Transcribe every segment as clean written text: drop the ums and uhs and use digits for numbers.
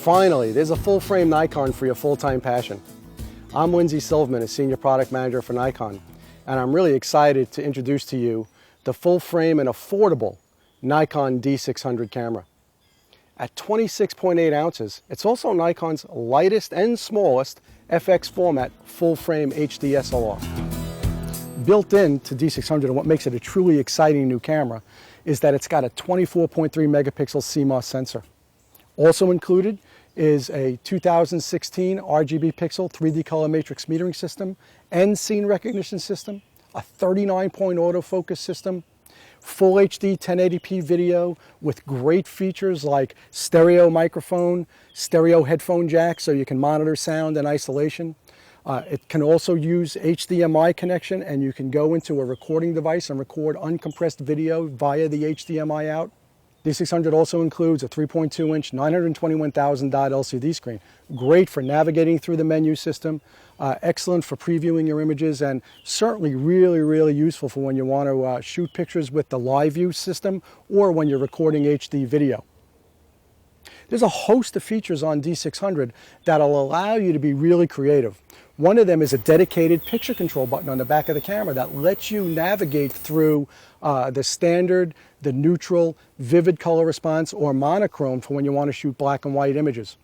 Finally, there's a full-frame Nikon for your full-time passion. I'm Lindsay Silverman, a Senior Product Manager for Nikon, and I'm really excited to introduce to you the full-frame and affordable Nikon D600 camera. At 26.8 ounces, it's also Nikon's lightest and smallest FX-format full-frame HD-SLR. Built into D600, and what makes it a truly exciting new camera, is that it's got a 24.3 megapixel CMOS sensor. Also included is a 2016 RGB pixel 3D color matrix metering system and scene recognition system, a 39-point autofocus system, full HD 1080p video with great features like stereo microphone, stereo headphone jack so you can monitor sound and isolation. It can also use HDMI connection, and you can go into a recording device and record uncompressed video via the HDMI out. D600 also includes a 3.2-inch 921,000 dot LCD screen. Great for navigating through the menu system, excellent for previewing your images, and certainly really useful for when you want to shoot pictures with the live view system or when you're recording HD video. There's a host of features on D600 that'll allow you to be really creative. One of them is a dedicated picture control button on the back of the camera that lets you navigate through the standard, the neutral, vivid color response, or monochrome for when you want to shoot black and white images.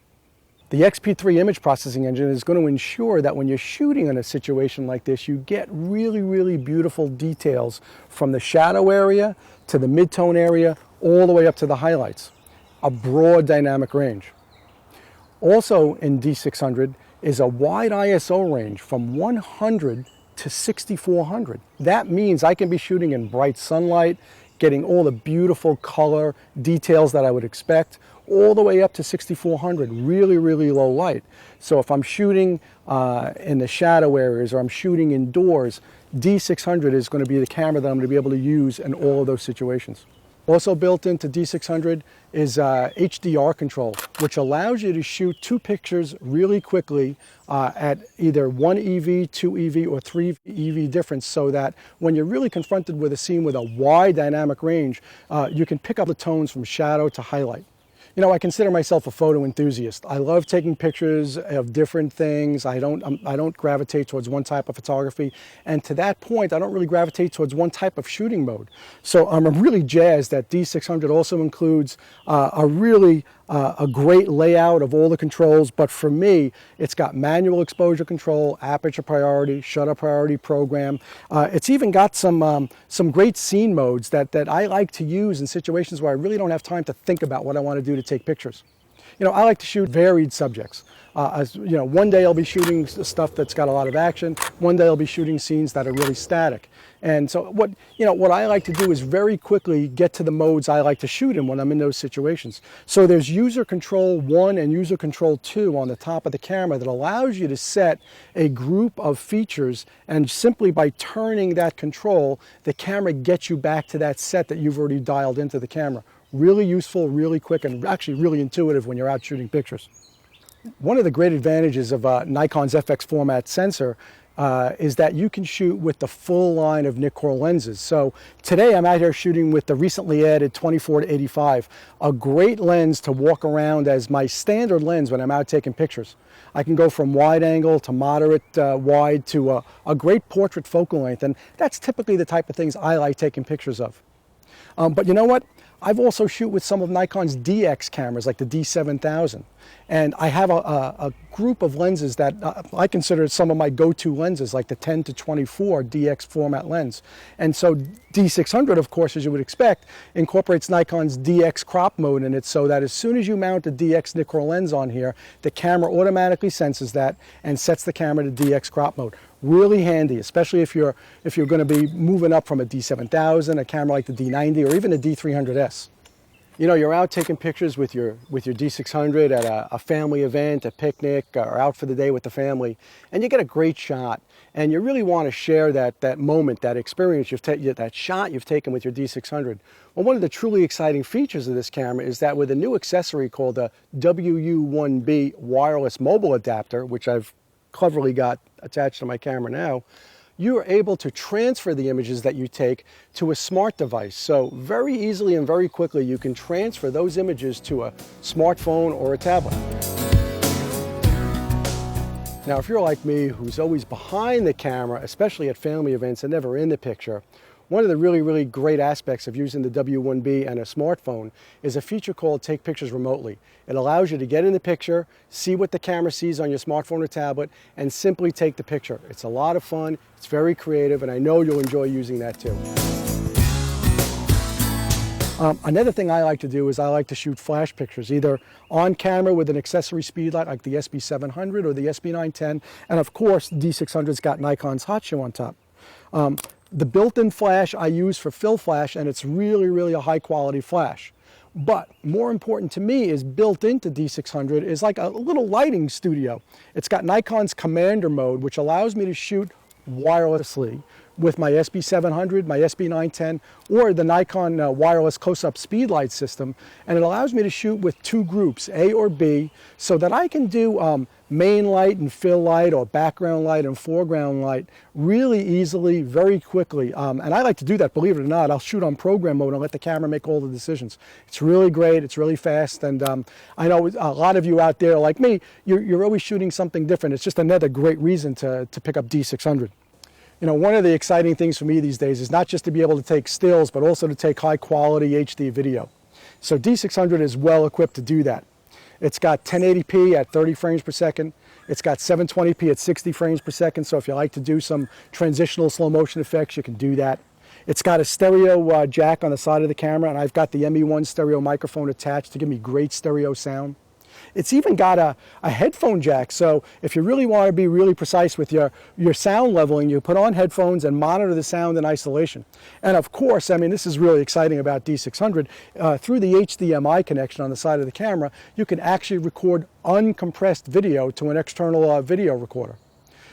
The XP3 image processing engine is going to ensure that when you're shooting in a situation like this, you get really beautiful details from the shadow area to the mid-tone area, all the way up to the highlights. A broad dynamic range. Also in D600 is a wide ISO range from 100 to 6400. That means I can be shooting in bright sunlight, getting all the beautiful color details that I would expect, all the way up to 6400, really low light. So if I'm shooting in the shadow areas or I'm shooting indoors, D600 is going to be the camera that I'm going to be able to use in all of those situations. Also built into D600 is HDR control, which allows you to shoot two pictures really quickly at either 1 EV, 2 EV, or 3 EV difference, so that when you're really confronted with a scene with a wide dynamic range, you can pick up the tones from shadow to highlight. You know, I consider myself a photo enthusiast. I love taking pictures of different things. I don't gravitate towards one type of photography. And to that point, I don't really gravitate towards one type of shooting mode. So I'm really jazzed that D600 also includes a great layout of all the controls. But for me, it's got manual exposure control, aperture priority, shutter priority program. It's even got some great scene modes that I like to use in situations where I really don't have time to think about what I want to do to take pictures. You know, I like to shoot varied subjects. You know, one day I'll be shooting stuff that's got a lot of action. One day I'll be shooting scenes that are really static. And so what I like to do is very quickly get to the modes I like to shoot in when I'm in those situations. So there's user control 1 and user control 2 on the top of the camera that allows you to set a group of features, and simply by turning that control, the camera gets you back to that set that you've already dialed into the camera. Really useful, really quick, and actually really intuitive when you're out shooting pictures. One of the great advantages of Nikon's FX-format sensor is that you can shoot with the full line of NIKKOR lenses. So today I'm out here shooting with the recently added 24-85, a great lens to walk around as my standard lens when I'm out taking pictures. I can go from wide angle to moderate wide to a great portrait focal length, and that's typically the type of things I like taking pictures of. But you know what? I've also shoot with some of Nikon's DX cameras, like the D7000. And I have a group of lenses that I consider some of my go-to lenses, like the 10-24 DX format lens. And so D600, of course, as you would expect, incorporates Nikon's DX crop mode in it, so that as soon as you mount a DX NIKKOR lens on here, the camera automatically senses that and sets the camera to DX crop mode. Really handy, especially if you're going to be moving up from a D7000, a camera like the D90, or even a D300S. You know, you're out taking pictures with your D600 at a family event, a picnic, or out for the day with the family, and you get a great shot, and you really want to share that moment, that experience, that shot you've taken with your D600. Well, one of the truly exciting features of this camera is that with a new accessory called the WU1B wireless mobile adapter, which I've cleverly got attached to my camera now, you are able to transfer the images that you take to a smart device. So very easily and very quickly you can transfer those images to a smartphone or a tablet. Now, if you're like me, who's always behind the camera, especially at family events and never in the picture, one of the really great aspects of using the W1B and a smartphone is a feature called Take Pictures Remotely. It allows you to get in the picture, see what the camera sees on your smartphone or tablet, and simply take the picture. It's a lot of fun, it's very creative, and I know you'll enjoy using that too. Another thing I like to do is I like to shoot flash pictures, either on camera with an accessory speedlight like the SB700 or the SB910, and of course D600's got Nikon's hot shoe on top. The built-in flash I use for fill flash, and it's really a high quality flash. But more important to me is built into D600 is like a little lighting studio. It's got Nikon's commander mode, which allows me to shoot wirelessly with my SB700, my SB910, or the Nikon wireless close-up speedlight system, and it allows me to shoot with two groups, A or B, so that I can do main light and fill light, or background light and foreground light really easily, very quickly. And I like to do that, believe it or not. I'll shoot on program mode and let the camera make all the decisions. It's really great, it's really fast, and I know a lot of you out there like me, you're always shooting something different. It's just another great reason to pick up D600. You know, one of the exciting things for me these days is not just to be able to take stills, but also to take high quality HD video. So D600 is well equipped to do that. It's got 1080p at 30 frames per second. It's got 720p at 60 frames per second. So if you like to do some transitional slow motion effects, you can do that. It's got a stereo jack on the side of the camera, and I've got the ME1 stereo microphone attached to give me great stereo sound. It's even got a headphone jack, so if you really want to be really precise with your sound leveling, you put on headphones and monitor the sound in isolation. And of course, I mean, this is really exciting about D600, through the HDMI connection on the side of the camera, you can actually record uncompressed video to an external video recorder.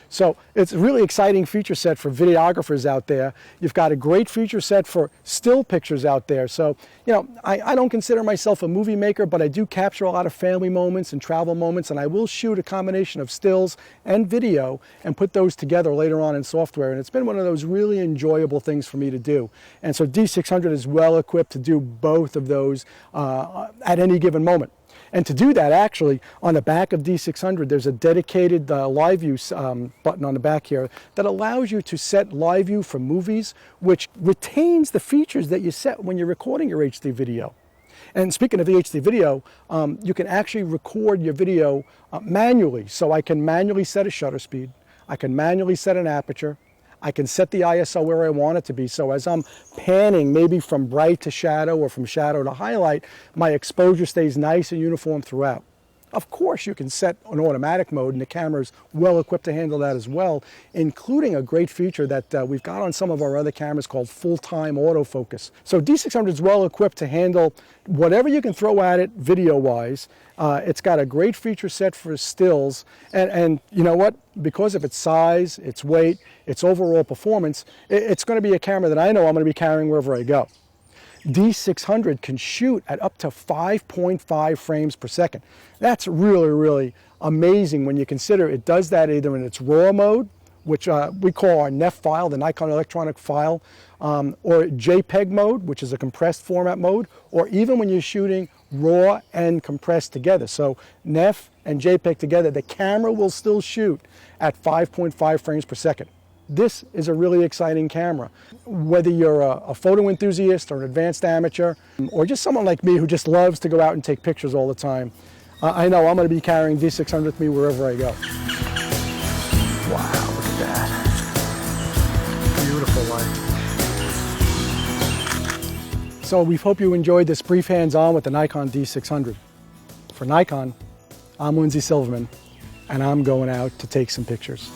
So it's a really exciting feature set for videographers out there. You've got a great feature set for still pictures out there. So, you know, I don't consider myself a movie maker, but I do capture a lot of family moments and travel moments, and I will shoot a combination of stills and video and put those together later on in software. And it's been one of those really enjoyable things for me to do. And so D600 is well equipped to do both of those at any given moment. And to do that, actually, on the back of D600, there's a dedicated live view button on the back here that allows you to set live view for movies, which retains the features that you set when you're recording your HD video. And speaking of the HD video, you can actually record your video manually. So I can manually set a shutter speed. I can manually set an aperture. I can set the ISO where I want it to be. So as I'm panning, maybe from bright to shadow or from shadow to highlight, my exposure stays nice and uniform throughout. Of course, you can set an automatic mode, and the camera's well equipped to handle that as well, including a great feature that we've got on some of our other cameras called full-time autofocus. So D600 is well equipped to handle whatever you can throw at it video-wise. It's got a great feature set for stills, and you know what? Because of its size, its weight, its overall performance, it's going to be a camera that I know I'm going to be carrying wherever I go. D600 can shoot at up to 5.5 frames per second. That's really amazing when you consider it does that either in its RAW mode, which we call our NEF file, the Nikon electronic file, or JPEG mode, which is a compressed format mode, or even when you're shooting RAW and compressed together. So NEF and JPEG together, the camera will still shoot at 5.5 frames per second. This is a really exciting camera. Whether you're a photo enthusiast or an advanced amateur, or just someone like me who just loves to go out and take pictures all the time, I know I'm going to be carrying D600 with me wherever I go. Wow, look at that. Beautiful light. So we hope you enjoyed this brief hands-on with the Nikon D600. For Nikon, I'm Lindsay Silverman, and I'm going out to take some pictures.